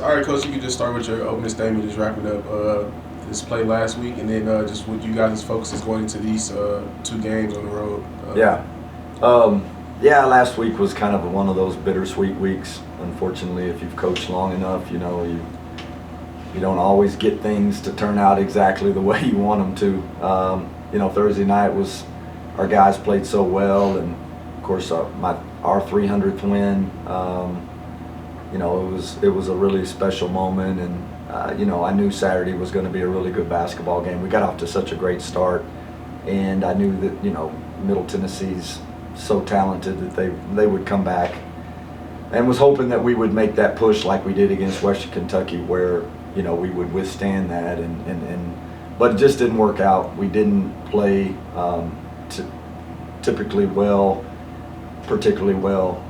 All right, Coach, you can just start with your opening statement, just wrapping up this play last week, and then just what you guys' focus is going into these 2 games on the road. Yeah. Yeah, last week was kind of one of those bittersweet weeks. Unfortunately, if you've coached long enough, you don't always get things to turn out exactly the way you want them to. Thursday night was, our guys played so well, and of course our 300th win. It was a really special moment, and I knew Saturday was going to be a really good basketball game. We got off to such a great start, and I knew that Middle Tennessee's so talented that they would come back, and was hoping that we would make that push like we did against Western Kentucky, where we would withstand that, but it just didn't work out. We didn't play typically well, particularly well.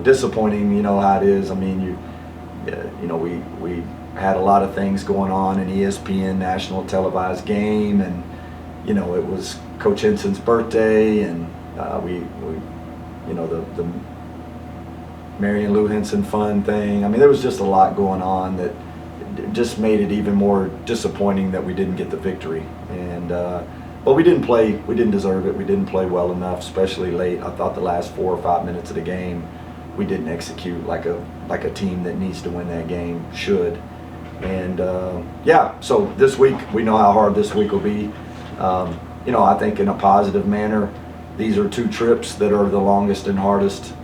Disappointing. You know how it is. I mean, we had a lot of things going on, an ESPN national televised game, and it was Coach Henson's birthday, and the Marion Lou Henson fun thing. I mean, there was just a lot going on that just made it even more disappointing that we didn't get the victory. And but we didn't deserve it. We didn't play well enough, especially late. I thought the last 4 or 5 minutes of the game, we didn't execute like a team that needs to win that game should. And so this week, we know how hard this week will be. I think in a positive manner, these are 2 trips that are the longest and hardest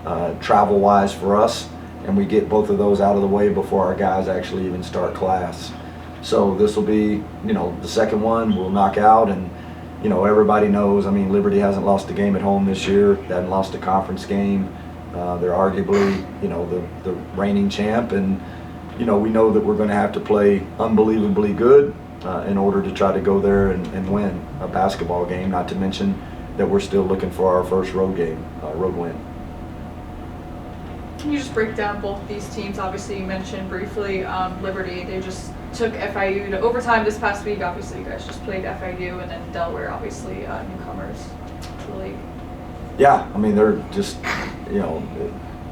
travel-wise for us, and we get both of those out of the way before our guys actually even start class. So this will be, the second one we'll knock out, and everybody knows. I mean, Liberty hasn't lost a game at home this year. They hadn't lost a conference game. They're arguably, the reigning champ, and we know that we're going to have to play unbelievably good in order to try to go there and win a basketball game. Not to mention that we're still looking for our first road win. Can you just break down both these teams? Obviously, you mentioned briefly Liberty. They just took FIU to overtime this past week. Obviously, you guys just played FIU, and then Delaware, obviously, newcomers to the league. Yeah, I mean, they're just,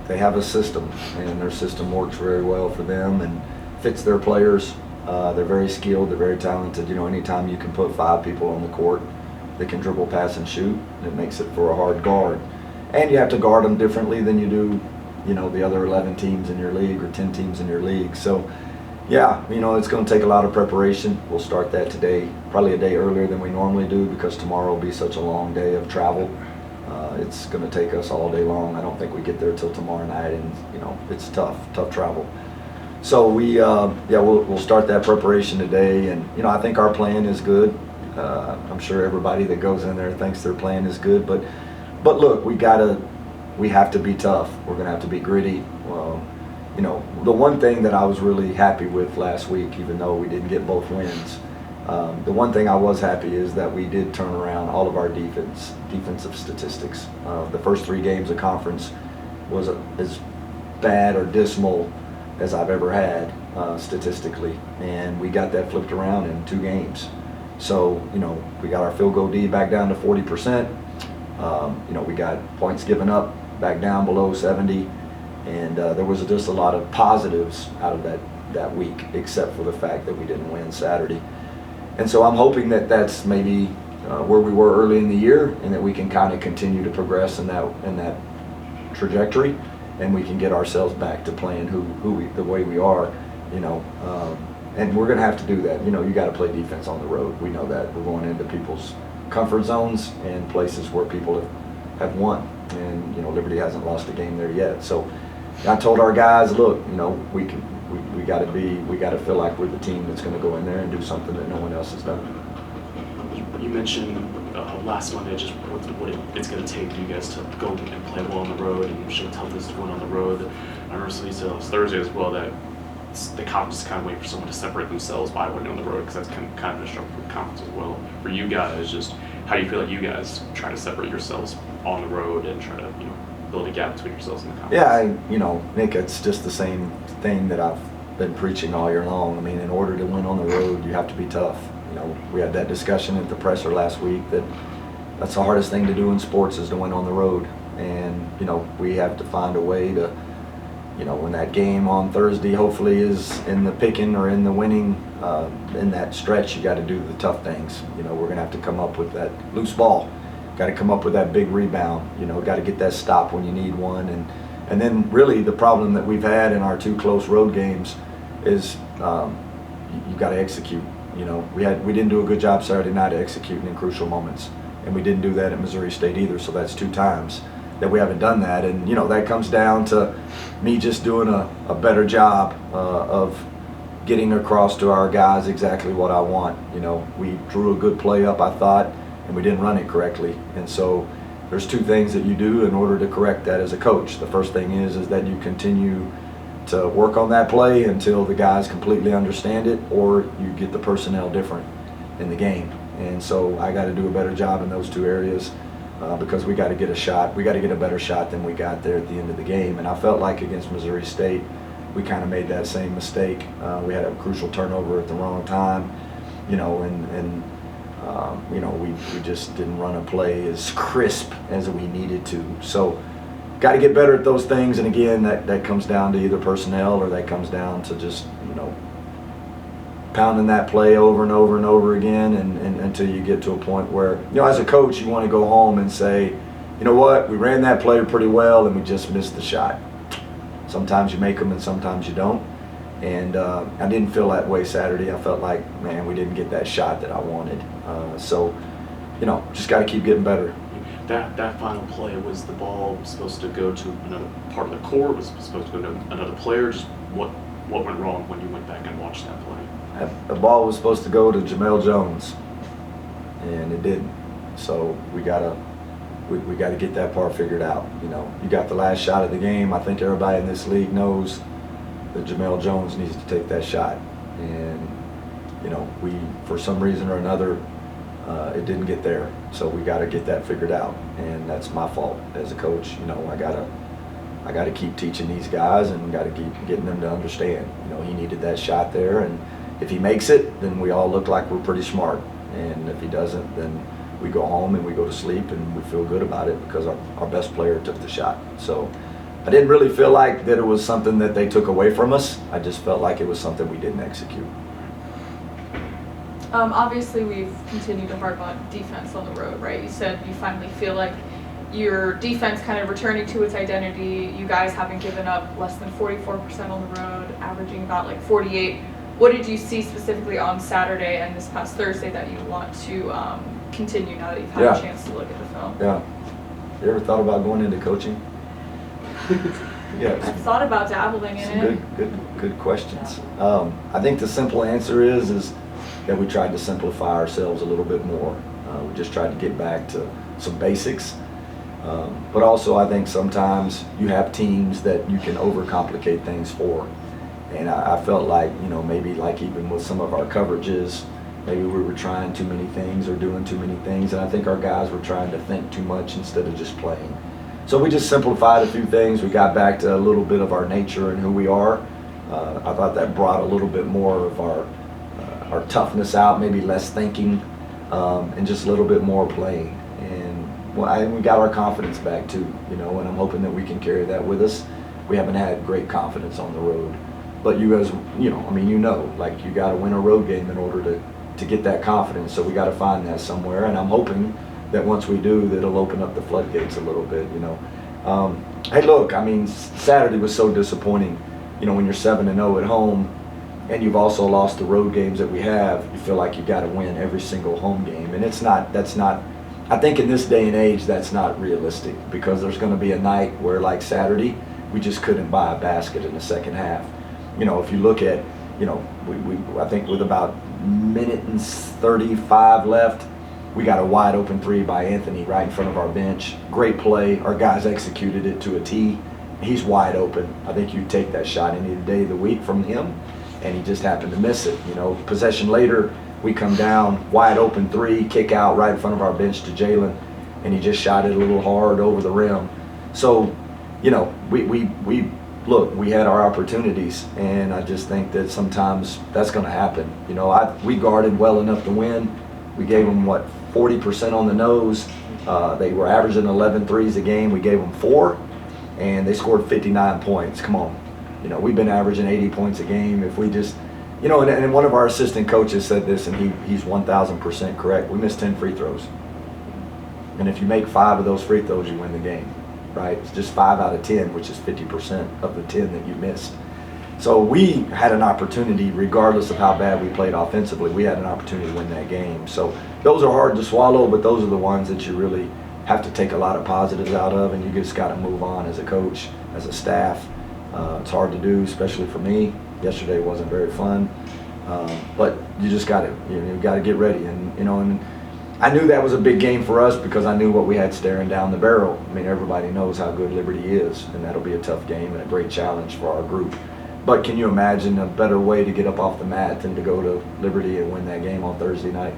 they have a system, and their system works very well for them and fits their players. They're very skilled. They're very talented. Anytime you can put 5 people on the court that can dribble, pass, and shoot, it makes it for a hard guard. And you have to guard them differently than you do, the other 11 teams in your league or 10 teams in your league. So, yeah, it's going to take a lot of preparation. We'll start that today, probably a day earlier than we normally do, because tomorrow will be such a long day of travel. It's going to take us all day long. I don't think we get there till tomorrow night, and it's tough travel. So we'll start that preparation today, and I think our plan is good. I'm sure everybody that goes in there thinks their plan is good, but look, we have to be tough. We're going to have to be gritty. The one thing that I was really happy with last week, even though we didn't get both wins, the one thing I was happy is that we did turn around all of our defensive statistics. The first 3 games of conference was as bad or dismal as I've ever had statistically, and we got that flipped around in 2 games. So we got our field goal D back down to 40%. We got points given up back down below 70, and there was just a lot of positives out of that week, except for the fact that we didn't win Saturday. And so I'm hoping that that's maybe where we were early in the year, and that we can kind of continue to progress in that trajectory, and we can get ourselves back to playing the way we are, and we're going to have to do that. You got to play defense on the road. We know that. We're going into people's comfort zones and places where people have won, and Liberty hasn't lost a game there yet. So I told our guys, look, we got to feel like we're the team that's going to go in there and do something that no one else has done. You mentioned last Monday just what it's going to take for you guys to go and play well on the road and show toughness to going on the road. I remember somebody said last Thursday as well that the conference is kind of waiting for someone to separate themselves by winning on the road, because that's kind of a struggle for the conference as well. For you guys, just how do you feel like you guys try to separate yourselves on the road and try to build a gap between yourselves and the conference? Yeah, Nick, it's just the same thing that I've been preaching all year long. I mean, in order to win on the road, you have to be tough. We had that discussion at the presser last week that that's the hardest thing to do in sports, is to win on the road. And, we have to find a way to, you know, when that game on Thursday hopefully is in the picking or in the winning, in that stretch, you got to do the tough things. You know, we're going to have to come up with that loose ball. Got to come up with that big rebound. You know, got to get that stop when you need one. And then really the problem that we've had in our 2 close road games is you got to execute. You know, we didn't do a good job Saturday night executing in crucial moments, and we didn't do that at Missouri State either. So that's 2 times that we haven't done that, and you know that comes down to me just doing a better job of getting across to our guys exactly what I want. You know, we drew a good play up, I thought, and we didn't run it correctly, and so there's 2 things that you do in order to correct that as a coach. The first thing is that you continue to work on that play until the guys completely understand it, or you get the personnel different in the game. And so I got to do a better job in those 2 areas because we got to get a shot. We got to get a better shot than we got there at the end of the game. And I felt like against Missouri State, we kind of made that same mistake. We had a crucial turnover at the wrong time, you know, and you know, we just didn't run a play as crisp as we needed to. So got to get better at those things, and again, that comes down to either personnel or that comes down to just, you know, pounding that play over and over and over again, and until you get to a point where, you know, as a coach, you want to go home and say, you know what, we ran that play pretty well and we just missed the shot. Sometimes you make them and sometimes you don't, and I didn't feel that way Saturday. I felt like, man, we didn't get that shot that I wanted. So, you know, just got to keep getting better. That final play, was the ball supposed to go to another part of the court? Was it supposed to go to another player? Just what went wrong when you went back and watched that play? The ball was supposed to go to Jamel Jones, and it didn't. So we gotta get that part figured out. You know, you got the last shot of the game. I think everybody in this league knows that Jamel Jones needs to take that shot, and you know, we, for some reason or another, it didn't get there. So we got to get that figured out, and that's my fault as a coach. You know, I gotta keep teaching these guys, and got to keep getting them to understand. You know, he needed that shot there, and if he makes it, then we all look like we're pretty smart, and if he doesn't, then we go home and we go to sleep and we feel good about it because our best player took the shot. So I didn't really feel like that it was something that they took away from us. I just felt like it was something we didn't execute. Obviously, we've continued to harp on defense on the road, right? You said you finally feel like your defense kind of returning to its identity. You guys haven't given up less than 44% on the road, averaging about like 48. What did you see specifically on Saturday and this past Thursday that you want to continue now that you've had a chance to look at the film? Yeah. You ever thought about going into coaching? Yeah. I've thought about dabbling in it. Good questions. I think the simple answer is that we tried to simplify ourselves a little bit more. We just tried to get back to some basics. But also I think sometimes you have teams that you can overcomplicate things for. And I felt like, you know, maybe like even with some of our coverages, maybe we were trying too many things or doing too many things. And I think our guys were trying to think too much instead of just playing. So we just simplified a few things. We got back to a little bit of our nature and who we are. I thought that brought a little bit more of our toughness out, maybe less thinking, and just a little bit more playing. And we got our confidence back too, you know, and I'm hoping that we can carry that with us. We haven't had great confidence on the road. But you guys, you know, I mean, you know, like you got to win a road game in order to get that confidence. So we got to find that somewhere. And I'm hoping that once we do, that it'll open up the floodgates a little bit, you know. Hey, look, I mean, Saturday was so disappointing. You know, when you're 7-0 at home and you've also lost the road games that we have, you feel like you got to win every single home game. And that's not, I think in this day and age, that's not realistic because there's going to be a night where, like Saturday, we just couldn't buy a basket in the second half. You know, if you look at, you know, I think with about minute and 35 left, we got a wide open 3 by Anthony right in front of our bench. Great play. Our guys executed it to a T. He's wide open. I think you take that shot any day of the week from him, and he just happened to miss it. You know, possession later, we come down, wide open 3, kick out right in front of our bench to Jalen, and he just shot it a little hard over the rim. So, you know, look, we had our opportunities, and I just think that sometimes that's going to happen. You know, we guarded well enough to win. We gave them, 40% on the nose. They were averaging 11 threes a game. We gave them 4, and they scored 59 points. Come on. You know, we've been averaging 80 points a game. If we just, you know, and one of our assistant coaches said this, and he's 1,000% correct. We missed 10 free throws. And if you make 5 of those free throws, you win the game, right? It's just 5 out of 10, which is 50% of the 10 that you missed. So we had an opportunity, regardless of how bad we played offensively, we had an opportunity to win that game. So those are hard to swallow, but those are the ones that you really have to take a lot of positives out of, and you just got to move on as a coach, as a staff. It's hard to do, especially for me. Yesterday wasn't very fun, but you just got to, you got to get ready, and you know, and I knew that was a big game for us because I knew what we had staring down the barrel. I mean, everybody knows how good Liberty is, and that'll be a tough game and a great challenge for our group. But can you imagine a better way to get up off the mat than to go to Liberty and win that game on Thursday night?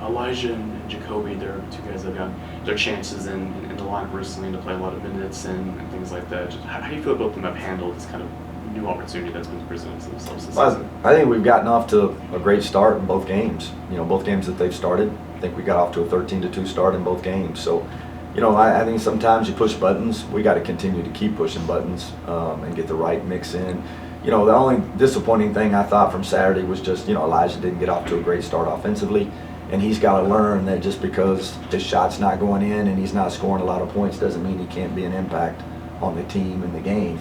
Elijah and Jacoby, they're two guys that got their chances in the lineup recently to play a lot of minutes and things like that. Just how do you feel about them have handled this kind of new opportunity that's been presented to themselves this season? I think we've gotten off to a great start in both games. You know, both games that they've started. I think we got off to a 13-2 start in both games. So, you know, I think sometimes you push buttons. We got to continue to keep pushing buttons and get the right mix in. You know, the only disappointing thing I thought from Saturday was just, you know, Elijah didn't get off to a great start offensively. And he's got to learn that just because his shot's not going in and he's not scoring a lot of points doesn't mean he can't be an impact on the team and the game.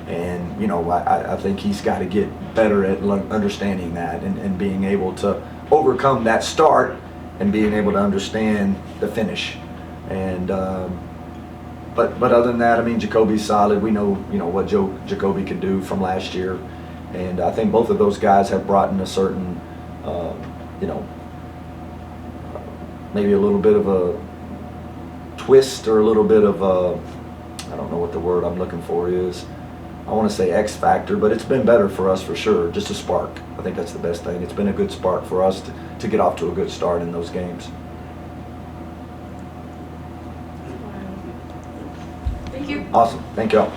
And, you know, I think he's got to get better at understanding that and being able to overcome that start and being able to understand the finish. And but other than that, I mean, Jacoby's solid. We know, you know, what Jacoby can do from last year. And I think both of those guys have brought in a certain, you know, maybe a little bit of a twist or a little bit of a, I don't know what the word I'm looking for is. I want to say X factor, but it's been better for us for sure. Just a spark. I think that's the best thing. It's been a good spark for us to get off to a good start in those games. Thank you. Awesome. Thank y'all.